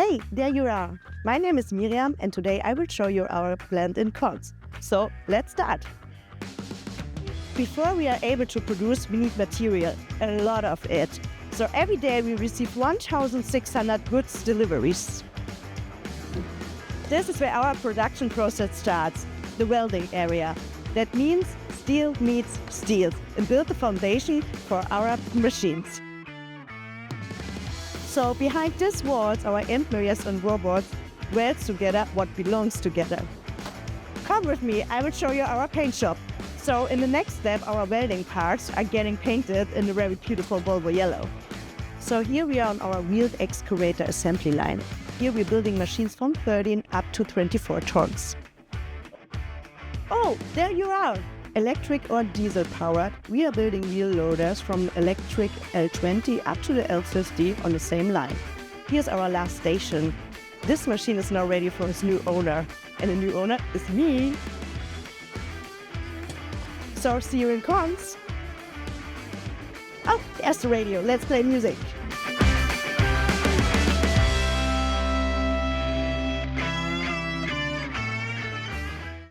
Hey, there you are. My name is Myriam and today I will show you our plant in Konz. So let's start. Before we are able to produce, we need material, a lot of it. So every day we receive 1,600 goods deliveries. This is where our production process starts, the welding area. That means steel meets steel and build the foundation for our machines. So behind these walls, our engineers and robots weld together what belongs together. Come with me, I will show you our paint shop. So in the next step, our welding parts are getting painted in the very beautiful Volvo yellow. So here we are on our wheeled excavator assembly line. Here we're building machines from 13 up to 24 tons. Oh, there you are! Electric or diesel powered, we are building wheel loaders from electric L20 up to the L50 on the same line. Here's our last station. This machine is now ready for its new owner. And the new owner is me. So see you in Konz. Oh, there's the radio. Let's play music.